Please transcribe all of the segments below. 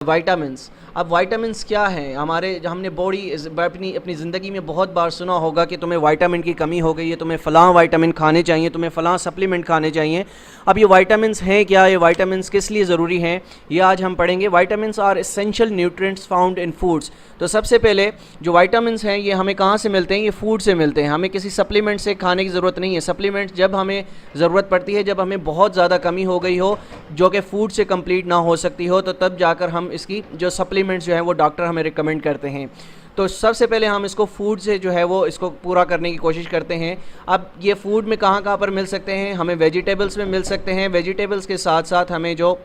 Vitamins. अब vitamins क्या हैं? हमने अपनी ज़िंदगी में बहुत बार सुना होगा कि तुम्हें वाइटामिन की कमी हो गई है, तुम्हें फ़लाँ वाइटामिन खाने चाहिए, तुम्हें फ़लाँ सप्लीमेंट खाने चाहिए। अब ये वाइटामिन्स हैं क्या? ये वाइटामिन्स किस लिए ज़रूरी हैं, ये आज हम पढ़ेंगे। Vitamins are essential nutrients found in foods. तो सबसे पहले जो वाइटामिन्स हैं ये हमें कहाँ से मिलते हैं? ये फूड से मिलते हैं। हमें किसी सप्लीमेंट से खाने की ज़रूरत नहीं है। सप्लीमेंट जब हमें ज़रूरत पड़ती है, जब हमें बहुत ज़्यादा कमी हो गई हो, जो कि फ़ूड से कंप्लीट ना हो सकती हो, तो तब जाकर हम इसकी जो सप्लीमेंट्स जो हैं वो डॉक्टर हमें रिकमेंड करते हैं। तो सबसे पहले हम इसको फूड से जो है वो इसको पूरा करने की कोशिश करते हैं। अब ये फूड में कहाँ कहाँ पर मिल सकते हैं? हमें वेजिटेबल्स में मिल सकते हैं। वेजिटेबल्स के साथ साथ हमें जो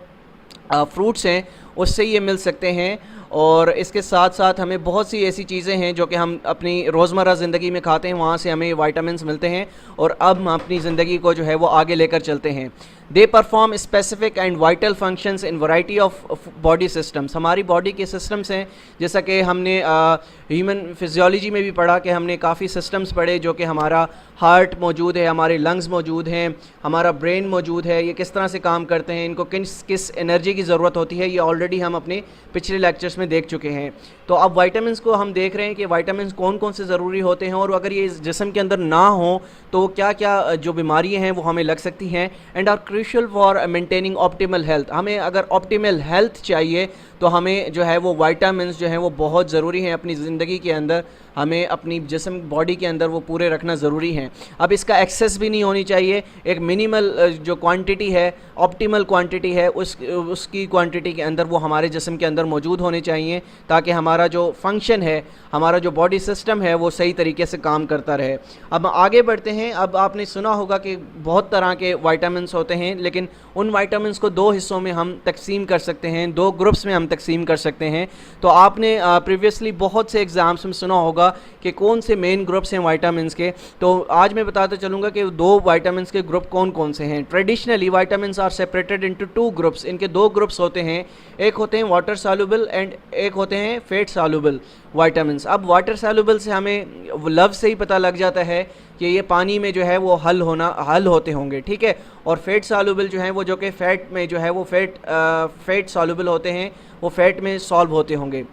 फ्रूट्स हैं उससे ये मिल सकते हैं, और इसके साथ साथ हमें बहुत सी ऐसी चीज़ें हैं जो कि हम अपनी रोज़मर्रा ज़िंदगी में खाते हैं, वहाँ से हमें वाइटामिन्स मिलते हैं, और अब हम अपनी ज़िंदगी को जो है वो आगे लेकर चलते हैं। They perform specific and vital functions in variety of body systems. हमारी बॉडी के सिस्टम्स हैं, जैसा कि हमने ह्यूमन फिजियोलॉजी में भी पढ़ा कि हमने काफ़ी सिस्टम्स पढ़े, जो कि हमारा हार्ट मौजूद है, हमारे लंग्स मौजूद हैं, हमारा ब्रेन मौजूद है। ये किस तरह से काम करते हैं, इनको किस किस एनर्जी की ज़रूरत होती है, ये ऑलरेडी हम अपने पिछले लेक्चर्स में देख चुके हैं। तो अब वाइटामिन्स को हम देख रहे हैं कि वाइटामिन्स कौन कौन से ज़रूरी होते हैं, और अगर ये जिस्म के अंदर ना हो तो क्या क्या जो बीमारियां हैं वो हमें लग सकती हैं। And are crucial for maintaining optimal health. हमें अगर ऑप्टिमल हेल्थ चाहिए तो हमें जो है वो वाइटामिन्स जो हैं वो बहुत ज़रूरी हैं अपनी ज़िंदगी के अंदर। हमें अपनी जिस्म बॉडी के अंदर वो पूरे रखना ज़रूरी हैं। अब इसका एक्सेस भी नहीं होनी चाहिए। एक मिनिमल जो क्वांटिटी है, ऑप्टिमल क्वांटिटी है, उसकी क्वांटिटी के अंदर वो हमारे जिस्म के अंदर मौजूद होने चाहिए, ताकि हमारा जो फंक्शन है, हमारा जो बॉडी सिस्टम है वो सही तरीके से काम करता रहे। अब आगे बढ़ते हैं। अब आपने सुना होगा कि बहुत तरह के वाइटामिन्स होते हैं, लेकिन उन वाइटामिन्स को दो हिस्सों में हम तकसीम कर सकते हैं, दो ग्रुप्स में हम तकसीम कर सकते हैं। तो आपने प्रीवियसली बहुत से एग्ज़ाम्स में सुना होगा कि कौन से मेन ग्रुप्स हैं वाइटामिन्स के। तो आज मैं बताता चलूँगा कि दो वाइटामिन्स के ग्रुप कौन कौन से हैं। Traditionally vitamins are separated into two groups. इनके दो ग्रुप्स होते हैं, एक होते हैं वाटर सॉल्युबल एंड एक होते हैं फैट सॉल्युबल वाइटामिन्स। अब वाटर सॉल्युबल से हमें लफ्ज़ से ही पता लग जाता है कि ये पानी में जो है वो हल होते होंगे, ठीक है। और फैट सॉल्युबल जो हैं वो जो कि फ़ैट में जो है वो फैट सॉल्युबल होते हैं, वो फ़ैट में सॉल्व होते होंगे,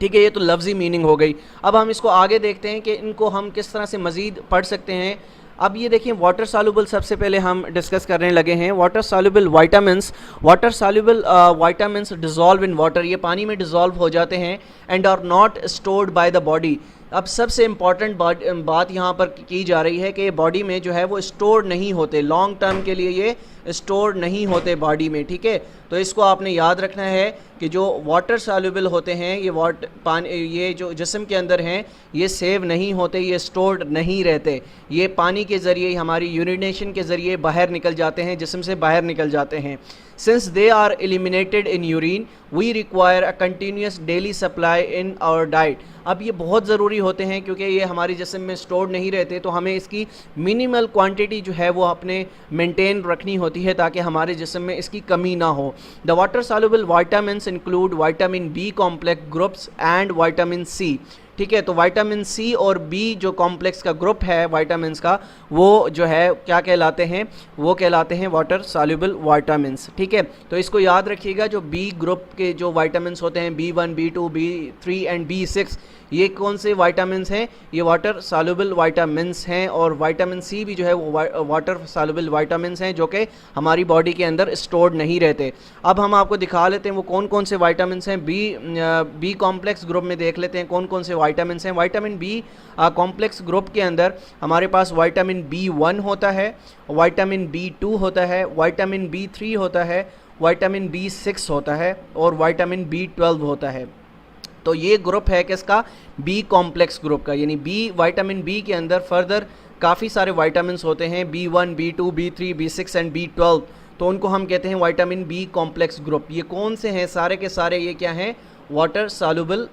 ठीक है। ये तो लफ्ज़ी मीनिंग हो गई। अब हम इसको आगे देखते हैं कि इनको हम किस तरह से मज़ीद पढ़ सकते हैं। अब ये देखिए, वाटर सॉल्युबल सबसे पहले हम डिस्कस करने लगे हैं। Water soluble vitamins dissolve in water. ये पानी में डिज़ोल्व हो जाते हैं and are not stored by the body. अब सबसे इम्पॉर्टेंट बात यहाँ पर की जा रही है कि बॉडी में जो है वो स्टोर नहीं होते, लॉन्ग टर्म के लिए ये स्टोर नहीं होते बॉडी में, ठीक है। तो इसको आपने याद रखना है कि जो वाटर सॉल्युबल होते हैं ये जो जिस्म के अंदर हैं ये सेव नहीं होते, ये स्टोर्ड नहीं रहते। ये पानी के ज़रिए, हमारी यूरिनेशन के ज़रिए बाहर निकल जाते हैं, जिस्म से बाहर निकल जाते हैं। Since they are eliminated in urine we require a continuous daily supply in our diet. अब ये बहुत ज़रूरी होते हैं क्योंकि ये हमारी जिस्म में स्टोर नहीं रहते, तो हमें इसकी मिनिमल क्वांटिटी जो है वो अपने मेंटेन रखनी होती है ताकि हमारे जिस्म में इसकी कमी ना हो। The water soluble vitamins include vitamin B complex groups and vitamin C, ठीक है। तो वाइटामिन सी और बी जो कॉम्प्लेक्स का ग्रुप है वाइटामिन्स का, वो जो है क्या कहलाते हैं? वो कहलाते हैं वाटर सॉल्युबल वाइटामिन्स, ठीक है। तो इसको याद रखिएगा, जो बी ग्रुप के जो वाइटामिन्स होते हैं B1, B2, B3 and B6, ये कौन से वाइटामिन्स हैं? ये वाटर सॉल्युबल वाइटामिन्स हैं। और वाइटामिन सी भी जो है वो वाटर सॉल्युबल वाइटामिन्स हैं, जो कि हमारी बॉडी के अंदर स्टोर्ड नहीं रहते। अब हम आपको दिखा लेते हैं वो कौन कौन से वाइटामिन्स हैं। बी कॉम्प्लेक्स ग्रुप में देख लेते हैं कौन कौन से वाइटामिन्स हैं। वाइटामिन बी कॉम्प्लेक्स ग्रुप के अंदर हमारे पास वाइटामिन B1 होता है, वाइटामिन B2 होता है, वाइटामिन B3 होता है, वाइटामिन B6 होता है और वाइटामिन B12 होता है। तो ये ग्रुप है किसका? बी कॉम्प्लेक्स ग्रुप का। यानी वाइटामिन बी के अंदर फर्दर काफ़ी सारे वाइटामिन्स होते हैं, B1, B2, B3, B6 and B12। तो उनको हम कहते हैं वाइटामिन बी कॉम्प्लेक्स ग्रुप। ये कौन से हैं? सारे के सारे ये क्या हैं? वाटर सॉल्युबल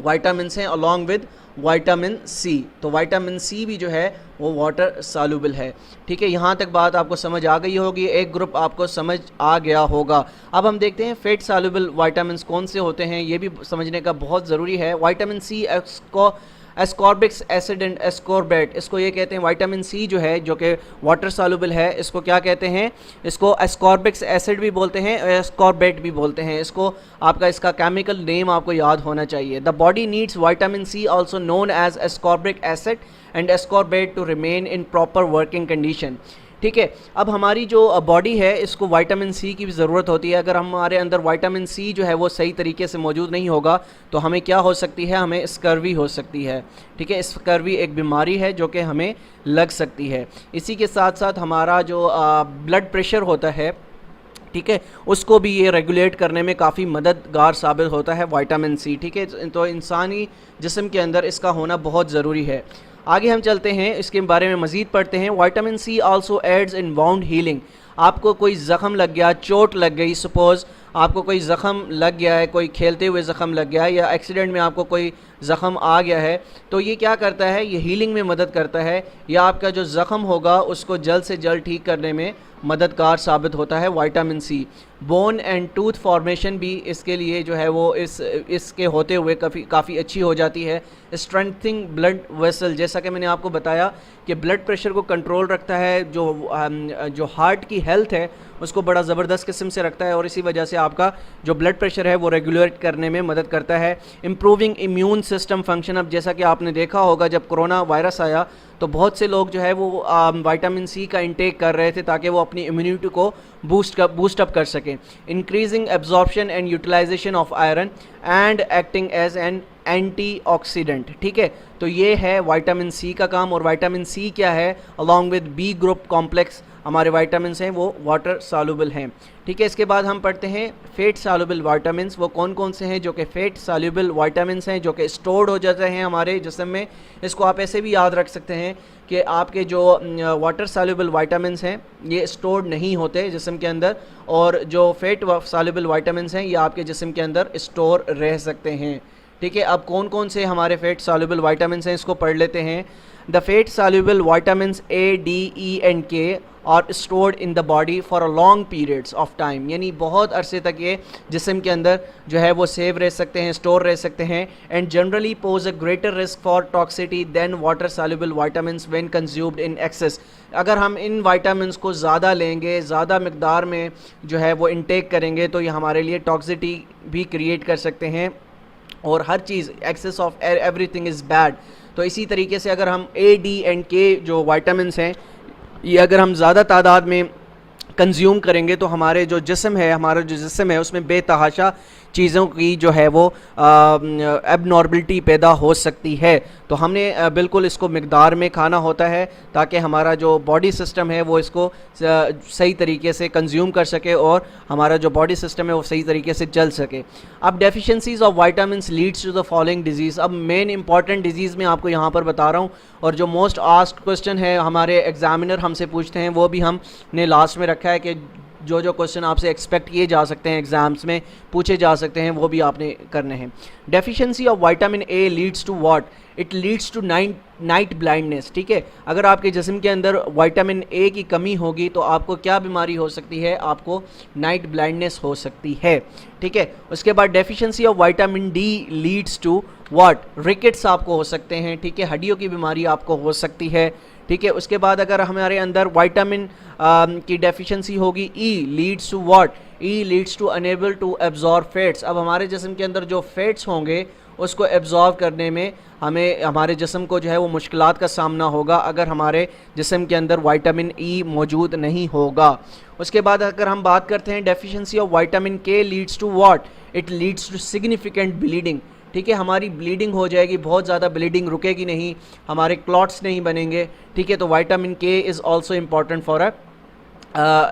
वाइटामिन्स हैं अलॉन्ग विद वाइटामिन सी। तो वाइटामिन सी भी जो है वो वाटर सॉल्युबल है, ठीक है। यहाँ तक बात आपको समझ आ गई होगी, एक ग्रुप आपको समझ आ गया होगा। अब हम देखते हैं फैट सॉल्युबल वाइटामिन्स कौन से होते हैं, ये भी समझने का बहुत ज़रूरी है। Vitamin C ascorbic acid and ascorbate, इसको ये कहते हैं विटामिन सी जो है जो कि वाटर सॉल्युबल है, इसको क्या कहते हैं, इसको एस्कॉर्बिक एसिड भी बोलते हैं और एस्कॉर्बेट भी बोलते हैं। इसको आपका इसका केमिकल नेम आपको याद होना चाहिए। The body needs vitamin C also known as ascorbic acid and ascorbate to remain in proper working condition. ठीक है, अब हमारी जो बॉडी है इसको विटामिन सी की भी ज़रूरत होती है। अगर हमारे अंदर विटामिन सी जो है वो सही तरीके से मौजूद नहीं होगा तो हमें क्या हो सकती है, हमें स्कर्वी हो सकती है। ठीक है, स्कर्वी एक बीमारी है जो कि हमें लग सकती है। इसी के साथ साथ हमारा जो ब्लड प्रेशर होता है, ठीक है, उसको भी ये रेगुलेट करने में काफ़ी मददगार साबित होता है विटामिन सी। ठीक है, तो इंसानी जिस्म के अंदर इसका होना बहुत ज़रूरी है। आगे हम चलते हैं, इसके बारे में मज़ीद पढ़ते हैं। विटामिन सी आल्सो एड्स इन वाउंड हीलिंग। आपको कोई ज़ख़म लग गया, चोट लग गई, सपोज़ आपको कोई ज़ख़म लग गया है, कोई खेलते हुए ज़ख़म लग गया है या एक्सीडेंट में आपको कोई ज़ख़म आ गया है, तो ये क्या करता है, ये हीलिंग में मदद करता है या आपका जो ज़ख़म होगा उसको जल्द से जल्द ठीक करने में मददगार साबित होता है vitamin C. Bone and tooth formation भी इसके लिए जो है वो इसके होते हुए काफ़ी अच्छी हो जाती है। स्ट्रेंथिंग ब्लड वेसल, जैसा कि मैंने आपको बताया कि ब्लड प्रेशर को कंट्रोल रखता है, जो हार्ट की हेल्थ है उसको बड़ा ज़बरदस्त किस्म से रखता है और इसी वजह से आपका जो ब्लड प्रेशर है वो रेगुलेट करने में मदद करता है। इम्प्रूविंग इम्यून सिस्टम फंक्शन, अब जैसा कि आपने देखा होगा जब कोरोना वायरस आया तो बहुत से लोग जो है वो विटामिन सी का इंटेक कर रहे थे ताकि वो अपनी इम्यूनिटी को बूस्ट अप कर सकें। Increasing absorption and utilization of iron and acting as an antioxidant. ठीक है, तो ये है विटामिन सी का काम। और विटामिन सी क्या है, along with B group complex हमारे विटामिन्स हैं वो वाटर सॉल्युबल हैं। ठीक है, इसके बाद हम पढ़ते हैं फैट सॉल्युबल विटामिन्स। वो कौन कौन से हैं जो कि फैट सॉल्युबल विटामिन्स हैं, जो कि स्टोर्ड हो जाते हैं हमारे जिस्म में। इसको आप ऐसे भी याद रख सकते हैं कि आपके जो वाटर सॉल्युबल विटामिन्स हैं ये स्टोर्ड नहीं होते जिस्म के अंदर, और जो फैट सॉल्युबल विटामिन्स हैं ये आपके जिस्म के अंदर स्टोर रह सकते हैं। ठीक है, अब कौन कौन से हमारे फैट सॉल्युबल विटामिन्स हैं इसको पढ़ लेते हैं। The fat soluble vitamins A, D, E and के और stored in the body for a long periods of time, यानी बहुत अरसे तक ये जिस्म के अंदर जो है वो सेव रह सकते हैं, स्टोर रह सकते हैं। And generally pose a greater risk for toxicity than water soluble vitamins when consumed in excess. अगर हम इन विटामिन्स को ज़्यादा लेंगे, ज़्यादा मकदार में जो है वो इनटेक करेंगे तो ये हमारे लिए टॉक्सिटी भी क्रिएट कर सकते हैं और हर चीज़ excess of everything is bad. तो इसी तरीके से अगर हम ए, डी एंड के जो विटामिन्स हैं ये अगर हम ज़्यादा तादाद में कंज्यूम करेंगे तो हमारे जो जिस्म है, हमारा जो जिस्म है उसमें बेतहाशा चीज़ों की जो है वो एबनॉर्मलिटी पैदा हो सकती है। तो हमने बिल्कुल इसको मिकदार में खाना होता है ताकि हमारा जो बॉडी सिस्टम है वो इसको सही तरीके से कंज्यूम कर सके और हमारा जो बॉडी सिस्टम है वो सही तरीके से चल सके। अब deficiencies of vitamins leads to the following disease. अब मेन इंपॉर्टेंट डिजीज़ मैं आपको यहाँ पर बता रहा हूँ और जो मोस्ट आस्क्ड क्वेश्चन है हमारे एग्जामिनर हमसे पूछते हैं वो भी हमने लास्ट में रखा है कि जो क्वेश्चन आपसे एक्सपेक्ट किए जा सकते हैं, एग्जाम्स में पूछे जा सकते हैं, वो भी आपने करने हैं। Deficiency of vitamin A leads to what? It leads to night blindness. ठीक है, अगर आपके जिस्म के अंदर विटामिन ए की कमी होगी तो आपको क्या बीमारी हो सकती है? आपको नाइट ब्लाइंडनेस हो सकती है। ठीक है, उसके बाद deficiency of vitamin D leads to what? Rickets आपको हो सकते हैं। ठीक है, हड्डियों की बीमारी आपको हो सकती है। ठीक है, उसके बाद अगर हमारे अंदर विटामिन की डेफिशिएंसी होगी, E leads to what? E leads to unable to absorb fats. अब हमारे जिस्म के अंदर जो फैट्स होंगे उसको एब्जॉर्ब करने में हमें हमारे जिस्म को जो है वो मुश्किलात का सामना होगा अगर हमारे जिस्म के अंदर विटामिन ई मौजूद नहीं होगा। उसके बाद अगर हम बात करते हैं deficiency of vitamin K leads to what? It leads to significant bleeding. ठीक है, हमारी ब्लीडिंग हो जाएगी, बहुत ज़्यादा ब्लीडिंग रुकेगी नहीं, हमारे क्लॉट्स नहीं बनेंगे। ठीक है, तो vitamin K is also important for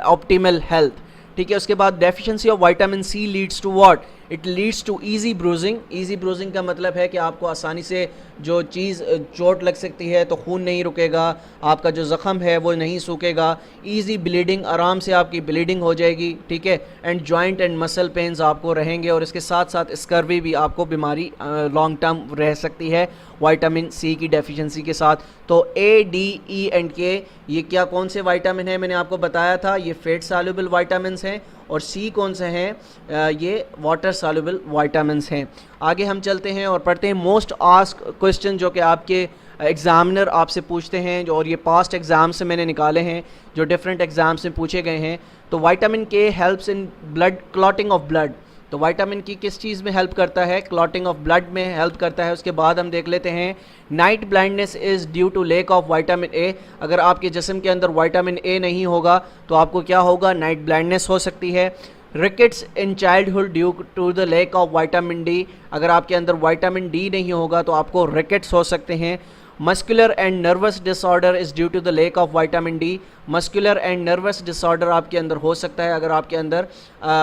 optimal health. ठीक है, उसके बाद deficiency of vitamin C leads to what? It leads to easy bruising. Easy bruising का मतलब है कि आपको आसानी से जो चीज़ चोट लग सकती है तो खून नहीं रुकेगा, आपका जो ज़ख़म है वो नहीं सूखेगा। ईजी ब्लीडिंग, आराम से आपकी ब्लीडिंग हो जाएगी। ठीक है, and joint and muscle pains आपको रहेंगे और इसके साथ साथ स्कर्वी भी आपको बीमारी लॉन्ग टर्म रह सकती है विटामिन सी की डेफिशिएंसी के साथ। तो ए, डी, ई एंड के ये क्या कौन से विटामिन है? मैंने आपको बताया था ये फैट सॉल्युबल विटामिन्स हैं और सी कौन से हैं, ये वाटर सॉल्युबल वाइटामिन्स हैं। आगे हम चलते हैं और पढ़ते हैं मोस्ट आस्क क्वेश्चन जो कि आपके एग्ज़ामिनर आपसे पूछते हैं, जो और ये पास्ट एग्ज़ाम से मैंने निकाले हैं, जो डिफरेंट एग्ज़ाम से पूछे गए हैं। तो vitamin K helps in blood clotting of blood. तो विटामिन की किस चीज़ में हेल्प करता है, क्लॉटिंग ऑफ ब्लड में हेल्प करता है। उसके बाद हम देख लेते हैं night blindness is due to lack of vitamin A. अगर आपके जिस्म के अंदर विटामिन ए नहीं होगा तो आपको क्या होगा, नाइट ब्लाइंडनेस हो सकती है। Rickets in childhood due to the lack of vitamin D. अगर आपके अंदर विटामिन डी नहीं होगा तो आपको रिकेट्स हो सकते हैं। Muscular and nervous disorder is due to the lack of vitamin D. Muscular and nervous disorder आपके अंदर हो सकता है अगर आपके अंदर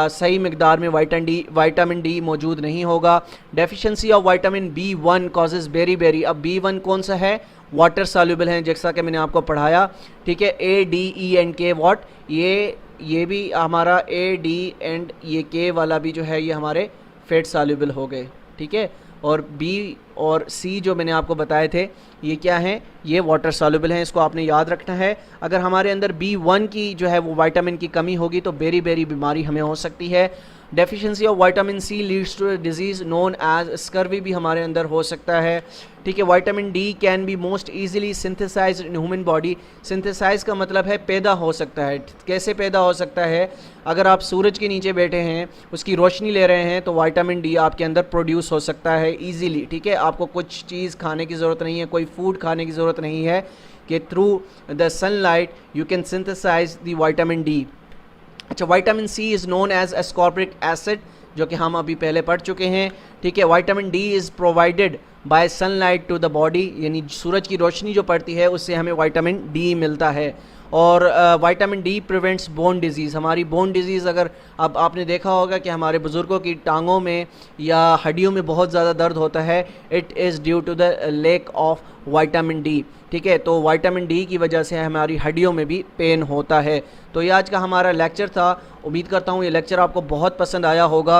सही मिकदार में विटामिन डी मौजूद नहीं होगा। Deficiency of vitamin B one causes beri. अब बी1 कौन सा है, वाटर सॉल्युबल हैं, जैसा कि मैंने आपको पढ़ाया। ठीक है, ए डी ई एंड के वॉट, ये भी हमारा ए डी एंड ये के वाला भी जो है ये हमारे फैट सॉल्युबल हो गए। ठीक है, और बी और सी जो मैंने आपको बताए थे ये क्या हैं, ये वाटर सॉल्युबल हैं, इसको आपने याद रखना है। अगर हमारे अंदर बी1 की जो है वो विटामिन की कमी होगी तो बेरी बीमारी हमें हो सकती है। Deficiency of vitamin C leads to disease known as scurvy भी हमारे अंदर हो सकता है। ठीक है, vitamin D can be most easily synthesize in human body. Synthesize का मतलब है पैदा हो सकता है। कैसे पैदा हो सकता है, अगर आप सूरज के नीचे बैठे हैं, उसकी रोशनी ले रहे हैं तो विटामिन डी आपके अंदर प्रोड्यूस हो सकता है ईजिली। ठीक है, आपको कुछ चीज़ खाने की ज़रूरत नहीं है, कोई फूड खाने की ज़रूरत नहीं है कि through the sunlight you can synthesise the vitamin D. अच्छा, vitamin C is known as ascorbic acid, जो कि हम अभी पहले पढ़ चुके हैं। ठीक है, vitamin D is provided by sunlight to the body, यानी सूरज की रोशनी जो पड़ती है उससे हमें विटामिन डी मिलता है। और vitamin D prevents bone disease. हमारी बोन डिजीज़, अगर अब आपने देखा होगा कि हमारे बुज़ुर्गों की टांगों में या हड्डियों में बहुत ज़्यादा दर्द होता है, it is due to the lack of vitamin D. ठीक है, तो विटामिन डी की वजह से हमारी हड्डियों में भी पेन होता है। तो ये आज का हमारा लेक्चर था। उम्मीद करता हूँ ये लेक्चर आपको बहुत पसंद आया होगा।